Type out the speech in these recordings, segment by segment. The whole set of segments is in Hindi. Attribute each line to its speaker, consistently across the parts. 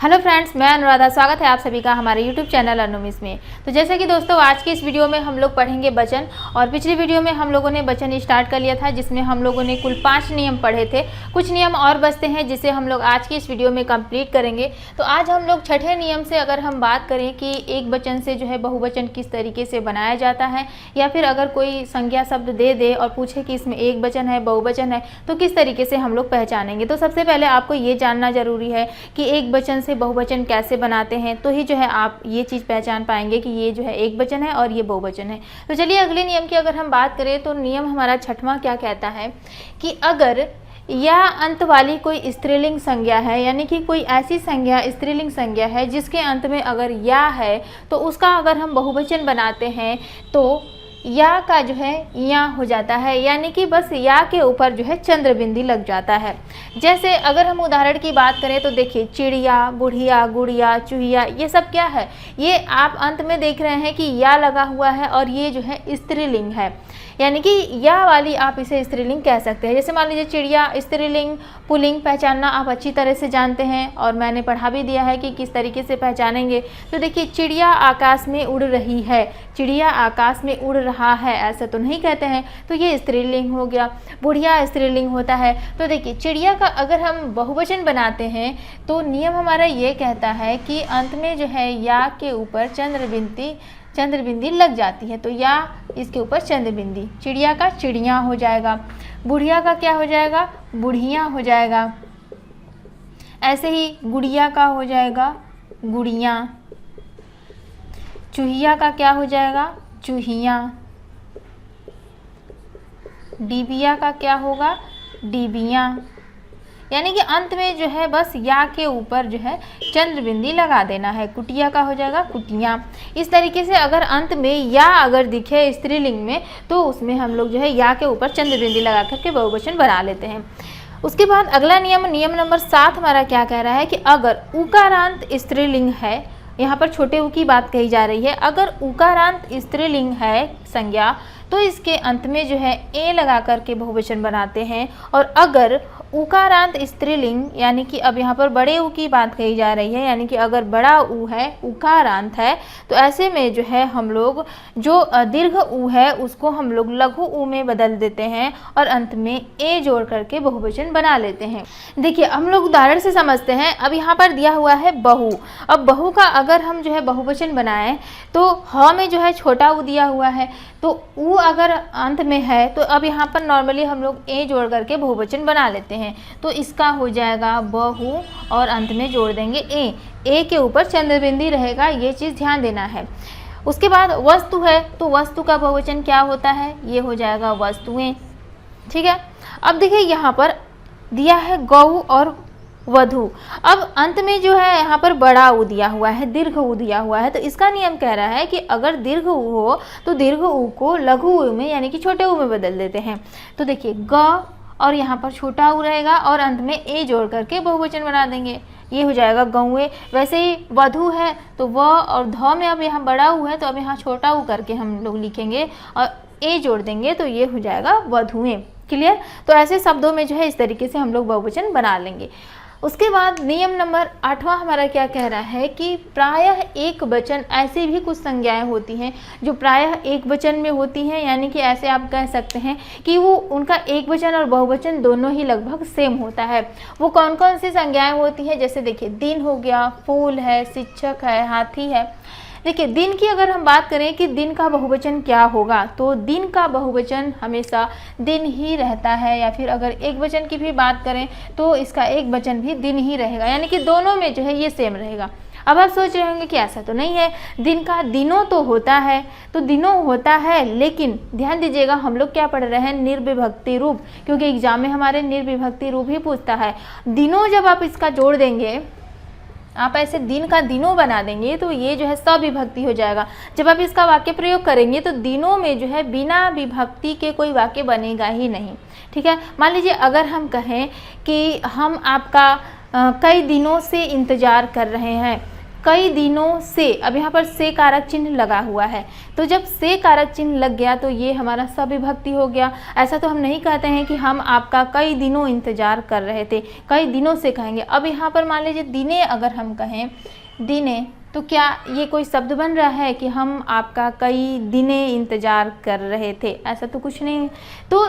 Speaker 1: हेलो फ्रेंड्स, मैं अनुराधा। स्वागत है आप सभी का हमारे यूट्यूब चैनल अनुमिस में। तो जैसे कि दोस्तों, आज की इस वीडियो में हम लोग पढ़ेंगे वचन। और पिछली वीडियो में हम लोगों ने वचन स्टार्ट कर लिया था, जिसमें हम लोगों ने कुल 5 नियम पढ़े थे। कुछ नियम और बचते हैं जिसे हम लोग आज की इस वीडियो में कंप्लीट करेंगे। तो आज हम लोग छठे नियम से अगर हम बात करें कि एक वचन से जो है बहुवचन किस तरीके से बनाया जाता है, या फिर अगर कोई संज्ञा शब्द दे दे और पूछे कि इसमें एक वचन है बहुवचन है तो किस तरीके से हम लोग पहचानेंगे। तो सबसे पहले आपको ये जानना जरूरी है कि एक वचन से बहुवचन कैसे बनाते हैं, तो ही जो है आप ये चीज़ पहचान पाएंगे कि ये जो है एक वचन है और ये बहुवचन है। तो चलिए अगले नियम की अगर हम बात करें तो नियम हमारा छठवां क्या कहता है कि अगर या अंत वाली कोई स्त्रीलिंग संज्ञा है, यानी कि कोई ऐसी संज्ञा स्त्रीलिंग संज्ञा है जिसके अंत में अगर या है, तो उसका अगर हम बहुवचन बनाते हैं तो या का जो है या हो जाता है, यानी कि बस या के ऊपर जो है चंद्र बिंदी लग जाता है। जैसे अगर हम उदाहरण की बात करें तो देखिए, चिड़िया, बुढ़िया, गुड़िया, चूहिया, ये सब क्या है, ये आप अंत में देख रहे हैं कि या लगा हुआ है और ये जो है स्त्रीलिंग है, यानी कि या वाली आप इसे स्त्रीलिंग कह सकते हैं। जैसे मान लीजिए चिड़िया स्त्रीलिंग पुल्लिंग पहचानना आप अच्छी तरह से जानते हैं और मैंने पढ़ा भी दिया है कि किस तरीके से पहचानेंगे। तो देखिए, चिड़िया आकाश में उड़ रही है, चिड़िया आकाश में उड़ रहा है ऐसा तो नहीं कहते हैं, तो ये स्त्रीलिंग हो गया। बुढ़िया स्त्रीलिंग होता है। तो देखिए, चिड़िया का अगर हम बहुवचन बनाते हैं तो नियम हमारा ये कहता है कि अंत में जो है या के ऊपर चंद्र बिंदी लग जाती है, तो या इसके ऊपर चंद्र बिंदी। चिड़िया का चिड़िया हो जाएगा, बुढ़िया का क्या हो जाएगा, बुढ़िया हो जाएगा। ऐसे ही गुड़िया का हो जाएगा गुड़िया, चूहिया का क्या हो जाएगा, चूहिया, डिबिया का क्या होगा, डिबिया। यानी कि अंत में जो है बस या के ऊपर जो है चंद्र बिंदी लगा देना है। कुटिया का हो जाएगा कुटिया। इस तरीके से अगर अंत में या अगर दिखे स्त्रीलिंग में तो उसमें हम लोग जो है या के ऊपर चंद्र बिंदी लगा करके बहुवचन बना लेते हैं। उसके बाद अगला नियम नंबर 7 हमारा क्या कह रहा है कि अगर उकारांत स्त्रीलिंग है, यहाँ पर छोटे ऊ की बात कही जा रही है, अगर उकारांत स्त्रीलिंग है संज्ञा तो इसके अंत में जो है ए लगा करके बहुवचन बनाते हैं। और अगर उकारांत स्त्रीलिंग, यानी कि अब यहाँ पर बड़े ऊ की बात कही जा रही है, यानी कि अगर बड़ा ऊ है उकारांत है तो ऐसे में जो है हम लोग जो दीर्घ ऊ है उसको हम लोग लघु ऊ में बदल देते हैं और अंत में ए जोड़ करके बहुवचन बना लेते हैं। देखिए, हम लोग उदाहरण से समझते हैं। अब यहाँ पर दिया हुआ है बहू। अब बहू का अगर हम जो है बहुवचन बनाएं तो ह में जो है छोटा ऊ दिया हुआ है, तो ऊ अगर अंत में है तो अब यहाँ पर नॉर्मली हम लोग ए जोड़ करके बहुवचन बना लेते हैं। तो इसका हो जाएगा बहू और अंत में जोड़ देंगे ए के ऊपर चंद्र बिंदी रहेगा, ये चीज़ ध्यान देना है। उसके बाद वस्तु है तो वस्तु का बहुवचन क्या होता है, ये हो जाएगा वस्तुएं। ठीक है। अब देखिए, यहाँ पर दिया है गौ और वधु। अब अंत में जो है यहाँ पर बड़ा ऊ दिया हुआ है, दीर्घ ऊ दिया हुआ है, तो इसका नियम कह रहा है कि अगर दीर्घ ऊ हो तो दीर्घ ऊ को लघु ऊ में यानी कि छोटे ऊ में बदल देते हैं। तो देखिए, ग और यहाँ पर छोटा ऊ रहेगा और अंत में ए जोड़ करके बहुवचन बना देंगे, ये हो जाएगा गौए। वैसे ही वधु है तो व और ध में अब यहाँ बड़ा ऊ है तो अब यहाँ छोटा ऊ करके हम लोग लिखेंगे और ए जोड़ देंगे, तो ये हो जाएगा वधुएं। क्लियर। तो ऐसे शब्दों में जो है इस तरीके से हम लोग बहुवचन बना लेंगे। उसके बाद नियम नंबर 8वां हमारा क्या कह रहा है कि प्रायः एक वचन, ऐसी भी कुछ संज्ञाएं होती हैं जो प्रायः एक वचन में होती हैं, यानी कि ऐसे आप कह सकते हैं कि वो उनका एक वचन और बहुवचन दोनों ही लगभग सेम होता है। वो कौन कौन सी संज्ञाएं होती हैं, जैसे देखिए दिन हो गया, फूल है, शिक्षक है, हाथी है। देखिए, दिन की अगर हम बात करें कि दिन का बहुवचन क्या होगा, तो दिन का बहुवचन हमेशा दिन ही रहता है, या फिर अगर एक वचन की भी बात करें तो इसका एक वचन भी दिन ही रहेगा, यानी कि दोनों में जो है ये सेम रहेगा। अब आप सोच रहे होंगे कि ऐसा तो नहीं है, दिन का दिनों तो होता है, तो दिनों होता है, लेकिन ध्यान दीजिएगा हम लोग क्या पढ़ रहे हैं, निर्विभक्ति रूप, क्योंकि एग्जाम में हमारे निर्विभक्ति रूप ही पूछता है। दिनों जब आप इसका जोड़ देंगे, आप ऐसे दिन का दिनों बना देंगे तो ये जो है सविभक्ति हो जाएगा। जब आप इसका वाक्य प्रयोग करेंगे तो दिनों में जो है बिना विभक्ति के कोई वाक्य बनेगा ही नहीं। ठीक है। मान लीजिए अगर हम कहें कि हम आपका कई दिनों से इंतज़ार कर रहे हैं, कई दिनों से, अब यहाँ पर से कारक चिन्ह लगा हुआ है, तो जब से कारक चिन्ह लग गया तो ये हमारा सविभक्ति हो गया। ऐसा तो हम नहीं कहते हैं कि हम आपका कई दिनों इंतजार कर रहे थे, कई दिनों से कहेंगे। अब यहाँ पर मान लीजिए दिने अगर हम कहें, दिने, तो क्या ये कोई शब्द बन रहा है कि हम आपका कई दिने इंतजार कर रहे थे? ऐसा तो कुछ नहीं। तो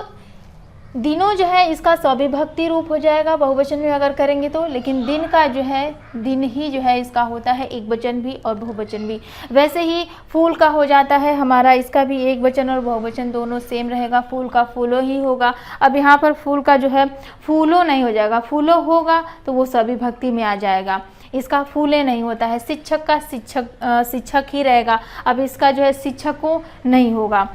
Speaker 1: दिनों जो है इसका सविभक्ति रूप हो जाएगा बहुवचन में अगर करेंगे तो, लेकिन दिन का जो है, दिन ही जो है इसका होता है एक वचन भी और बहुवचन भी। वैसे ही फूल का हो जाता है हमारा, इसका भी एक वचन और बहुवचन दोनों सेम रहेगा, फूल का फूलों ही होगा। अब यहाँ पर फूल का जो है फूलों नहीं हो जाएगा, फूलों होगा तो वो सविभक्ति में आ जाएगा, इसका फूले नहीं होता है। शिक्षक का शिक्षक ही रहेगा, अब इसका जो है शिक्षकों नहीं होगा,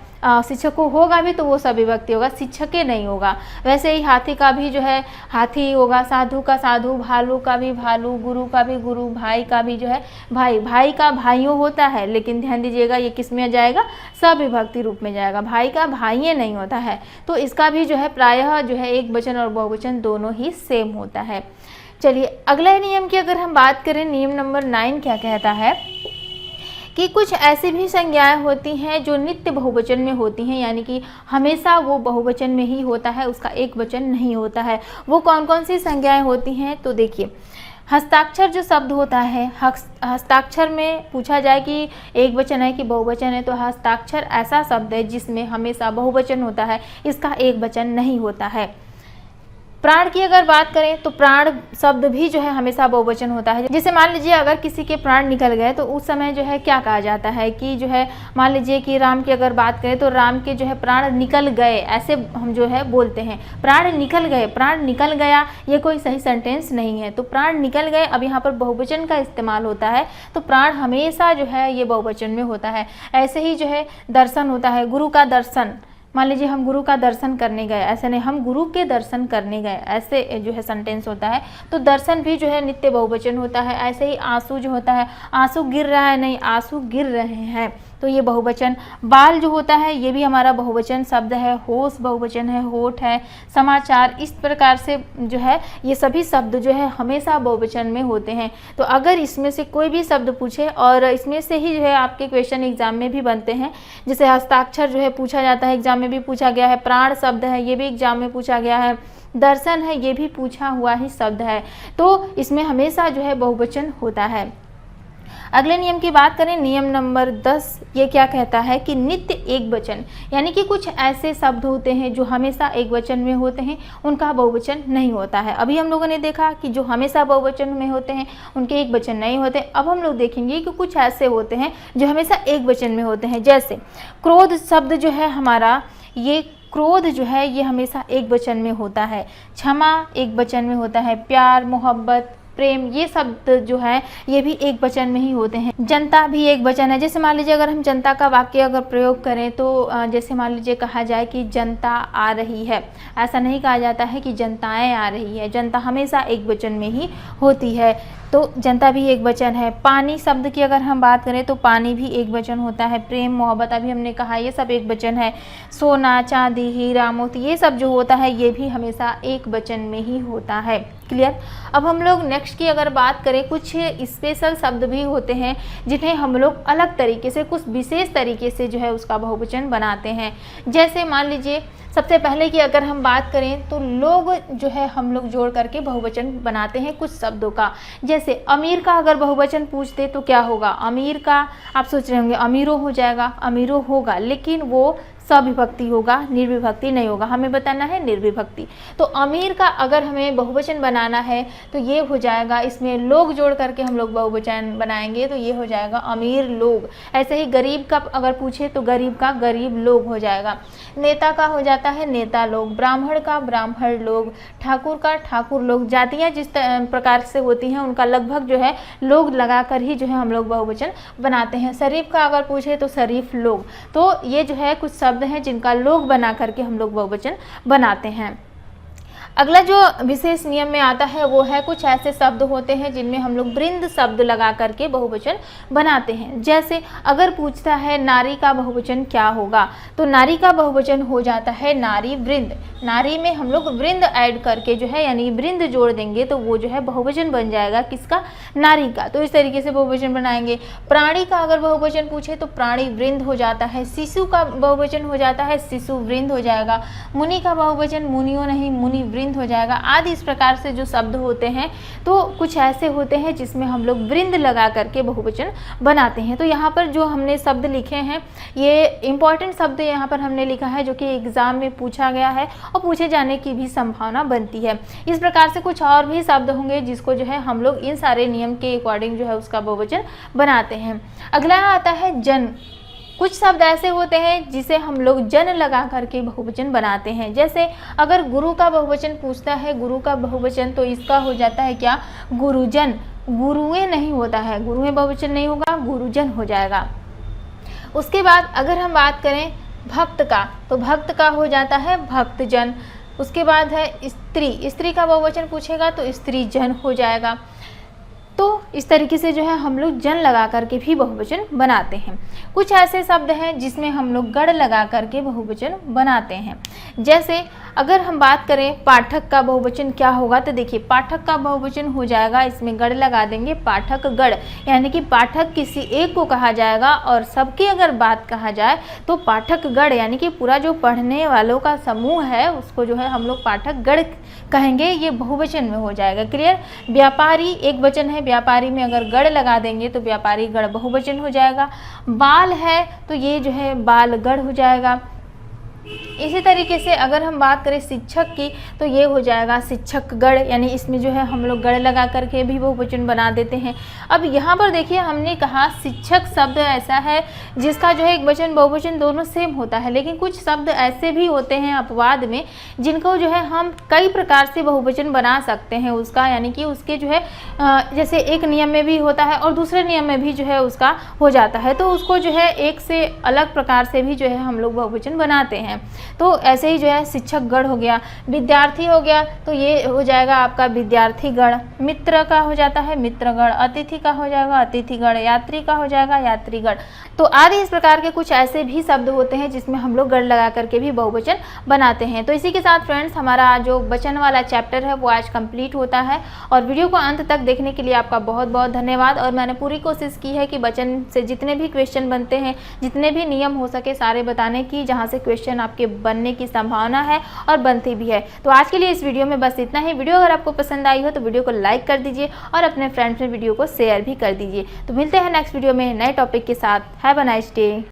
Speaker 1: शिक्षकों होगा भी तो वो सविभक्ति होगा, शिक्षके नहीं होगा। वैसे ही हाथी का भी जो है हाथी होगा, साधु का साधु, भालू का भी भालू, गुरु का भी गुरु, भाई का भी जो है भाई। भाई का भाइयों होता है, लेकिन ध्यान दीजिएगा ये किस में जाएगा, सविभक्ति रूप में जाएगा, भाई का भाइये नहीं होता है। तो इसका भी जो है प्रायः जो है एक वचन और बहुवचन दोनों ही सेम होता है। चलिए अगले नियम की अगर हम बात करें, नियम नंबर 9 क्या कहता है कि कुछ ऐसी भी संज्ञाएं होती हैं जो नित्य बहुवचन में होती हैं, यानी कि हमेशा वो बहुवचन में ही होता है, उसका एक वचन नहीं होता है। वो कौन कौन सी संज्ञाएं होती हैं? तो देखिए, हस्ताक्षर जो शब्द होता है, हस्ताक्षर में पूछा जाए कि एक वचन है कि बहुवचन है, तो हस्ताक्षर ऐसा शब्द है जिसमें हमेशा बहुवचन होता है, इसका एक वचन नहीं होता है। प्राण की अगर बात करें तो प्राण शब्द भी जो है हमेशा बहुवचन होता है। जैसे मान लीजिए अगर किसी के प्राण निकल गए तो उस समय जो है क्या कहा जाता है कि जो है, मान लीजिए कि राम की अगर बात करें तो राम के जो है प्राण निकल गए, ऐसे हम जो है बोलते हैं, प्राण निकल गए, प्राण निकल गया, ये कोई सही सेंटेंस नहीं है। तो प्राण निकल गए, अब यहाँ पर बहुवचन का इस्तेमाल होता है, तो प्राण हमेशा जो है ये बहुवचन में होता है। ऐसे ही जो है दर्शन होता है, गुरु का दर्शन, मान लीजिए हम गुरु का दर्शन करने गए, ऐसे नहीं, हम गुरु के दर्शन करने गए, ऐसे जो है सेंटेंस होता है। तो दर्शन भी जो है नित्य बहुवचन होता है। ऐसे ही आंसू जो होता है, आंसू गिर रहा है, नहीं, आंसू गिर रहे हैं, तो ये बहुवचन। बाल जो होता है ये भी हमारा बहुवचन शब्द है। होश बहुवचन है, होठ है, समाचार, इस प्रकार से जो है ये सभी शब्द जो है हमेशा बहुवचन में होते हैं। तो अगर इसमें से कोई भी शब्द पूछे, और इसमें से ही जो है आपके क्वेश्चन एग्जाम में भी बनते हैं, जैसे हस्ताक्षर जो है पूछा जाता है, एग्जाम में भी पूछा गया है, प्राण शब्द है ये भी एग्जाम में पूछा गया है, दर्शन है ये भी पूछा हुआ ही शब्द है, तो इसमें हमेशा जो है बहुवचन होता है। अगले नियम की बात करें, नियम नंबर 10, ये क्या कहता है कि नित्य एक वचन, यानी कि कुछ ऐसे शब्द होते हैं जो हमेशा एक वचन में होते हैं, उनका बहुवचन नहीं होता है। अभी हम लोगों ने देखा कि जो हमेशा बहुवचन में होते हैं उनके एक वचन नहीं होते। अब हम लोग देखेंगे कि कुछ ऐसे होते हैं जो हमेशा एक वचन में होते हैं। जैसे क्रोध शब्द जो है हमारा, ये क्रोध जो है ये हमेशा एक वचन में होता है। क्षमा एक वचन में होता है। प्यार, मोहब्बत, प्रेम, ये शब्द जो है ये भी एक वचन में ही होते हैं। जनता भी एक वचन है। जैसे मान लीजिए अगर हम जनता का वाक्य अगर प्रयोग करें तो जैसे मान लीजिए कहा जाए कि जनता आ रही है, ऐसा नहीं कहा जाता है कि जनताएं आ रही है, जनता हमेशा एक वचन में ही होती है, तो जनता भी एक वचन है। पानी शब्द की अगर हम बात करें तो पानी भी एक वचन होता है। प्रेम, मोहब्बत, अभी हमने कहा ये सब एक वचन है। सोना, चांदी, हीरा, मोती, ये सब जो होता है ये भी हमेशा एक वचन में ही होता है। क्लियर। अब हम लोग नेक्स्ट की अगर बात करें, कुछ स्पेशल शब्द भी होते हैं जिन्हें हम लोग अलग तरीके से, कुछ विशेष तरीके से जो है उसका बहुवचन बनाते हैं। जैसे मान लीजिए सबसे पहले की अगर हम बात करें तो लोग जो है हम लोग जोड़ करके बहुवचन बनाते हैं कुछ शब्दों का। जैसे अमीर का अगर बहुवचन पूछते तो क्या होगा, अमीर का, आप सोच रहे होंगे अमीरों हो जाएगा, अमीरों होगा, लेकिन वो सविभक्ति होगा, निर्विभक्ति नहीं होगा, हमें बताना है निर्विभक्ति। तो अमीर का अगर हमें बहुवचन बनाना है तो ये हो जाएगा, इसमें लोग जोड़ करके हम लोग बहुवचन बनाएंगे तो ये हो जाएगा अमीर लोग। ऐसे ही गरीब का अगर पूछे तो गरीब का गरीब लोग हो जाएगा। नेता का हो जाता है नेता लोग, ब्राह्मण का ब्राह्मण लोग, ठाकुर का ठाकुर लोग। जातियाँ जिस प्रकार से होती हैं उनका लगभग जो है लोग लगा कर ही जो है हम लोग बहुवचन बनाते हैं। शरीफ का अगर पूछे तो शरीफ लोग। तो ये जो है कुछ शब्द हैं जिनका लोग बना करके हम लोग बहुवचन बनाते हैं। अगला जो विशेष नियम में आता है वो है कुछ ऐसे शब्द होते हैं जिनमें हम लोग वृंद शब्द लगा करके बहुवचन बनाते हैं। जैसे अगर पूछता है नारी का बहुवचन क्या होगा, तो नारी का बहुवचन हो जाता है नारी वृंद। नारी में हम लोग वृंद ऐड करके जो है यानी वृंद जोड़ देंगे तो वो जो है बहुवचन बन जाएगा किसका, नारी का। तो इस तरीके से बहुवचन बनाएंगे। प्राणी का अगर बहुवचन पूछे तो प्राणी वृंद हो जाता है। शिशु का बहुवचन हो जाता है शिशु वृंद हो जाएगा। मुनि का बहुवचन मुनियो नहीं मुनि वृंद हो जाएगा। आदि इस प्रकार से जो शब्द होते हैं तो कुछ ऐसे होते हैं जिसमें हम लोग वृंद लगा करके बहुवचन बनाते हैं। तो यहाँ पर जो हमने शब्द लिखे हैं ये इंपॉर्टेंट शब्द यहाँ पर हमने लिखा है जो कि एग्जाम में पूछा गया है और पूछे जाने की भी संभावना बनती है। इस प्रकार से कुछ और भी शब्द होंगे जिसको जो है हम लोग इन सारे नियम के अकॉर्डिंग जो है उसका बहुवचन बनाते हैं। अगला आता है जन। कुछ शब्द ऐसे होते हैं जिसे हम लोग जन लगा करके बहुवचन बनाते हैं। जैसे अगर गुरु का बहुवचन पूछता है, गुरु का बहुवचन, तो इसका हो जाता है क्या, गुरुजन। गुरुए नहीं होता है, गुरुए बहुवचन नहीं होगा, गुरुजन हो जाएगा। उसके बाद अगर हम बात करें भक्त का, तो भक्त का हो जाता है भक्तजन। उसके बाद है स्त्री। स्त्री का बहुवचन पूछेगा तो स्त्रीजन हो जाएगा। तो इस तरीके से जो है हम लोग जन लगा करके भी बहुवचन बनाते हैं। कुछ ऐसे शब्द हैं जिसमें हम लोग गढ़ लगा करके बहुवचन बनाते हैं। जैसे अगर हम बात करें पाठक का बहुवचन क्या होगा, तो देखिए पाठक का बहुवचन हो जाएगा, इसमें गढ़ लगा देंगे पाठक गढ़, यानी कि पाठक किसी एक को कहा जाएगा और सबकी अगर बात कहा जाए तो पाठक गढ़, यानी कि पूरा जो पढ़ने वालों का समूह है उसको जो है हम लोग पाठक गढ़ कहेंगे, ये बहुवचन में हो जाएगा। क्लियर। व्यापारी एक वचन है, व्यापारी में अगर गढ़ लगा देंगे तो व्यापारी गढ़ बहुवचन हो जाएगा। बाल है तो ये जो है बाल गढ़ हो जाएगा। इसी तरीके से अगर हम बात करें शिक्षक की तो ये हो जाएगा शिक्षक गढ़, यानी इसमें जो है हम लोग गढ़ लगा करके भी बहुवचन बना देते हैं। अब यहाँ पर देखिए हमने कहा शिक्षक शब्द ऐसा है जिसका जो है एक वचन बहुवचन दोनों सेम होता है, लेकिन कुछ शब्द ऐसे भी होते हैं अपवाद में जिनको जो है हम कई प्रकार से बहुवचन बना सकते हैं उसका, यानी कि उसके जो है जैसे एक नियम में भी होता है और दूसरे नियम में भी जो है उसका हो जाता है, तो उसको जो है एक से अलग प्रकार से भी जो है हम लोग बहुवचन बनाते हैं। तो ऐसे ही जो है शिक्षक गण हो गया। विद्यार्थी हो गया तो ये हो जाएगा आपका विद्यार्थी गण। मित्र का हो जाता है मित्रगण। अतिथि का हो जाएगा अतिथिगण। यात्री का हो जाएगा यात्रीगण। तो आदि इस प्रकार के कुछ ऐसे भी शब्द होते हैं जिसमें हम लोग गण लगा करके भी बहुवचन बनाते हैं। तो इसी के साथ फ्रेंड्स हमारा जो वचन वाला चैप्टर है वो आज कंप्लीट होता है और वीडियो को अंत तक देखने के लिए आपका बहुत बहुत धन्यवाद। और मैंने पूरी कोशिश की है कि वचन से जितने भी क्वेश्चन बनते हैं, जितने भी नियम हो सके सारे बताने की, जहाँ से क्वेश्चन आपके बनने की संभावना है और बनती भी है। तो आज के लिए इस वीडियो में बस इतना ही। वीडियो अगर आपको पसंद आई हो तो वीडियो को लाइक कर दीजिए और अपने फ्रेंड्स में वीडियो को शेयर भी कर दीजिए। तो मिलते हैं नेक्स्ट वीडियो में नए टॉपिक के साथ। Have a nice day.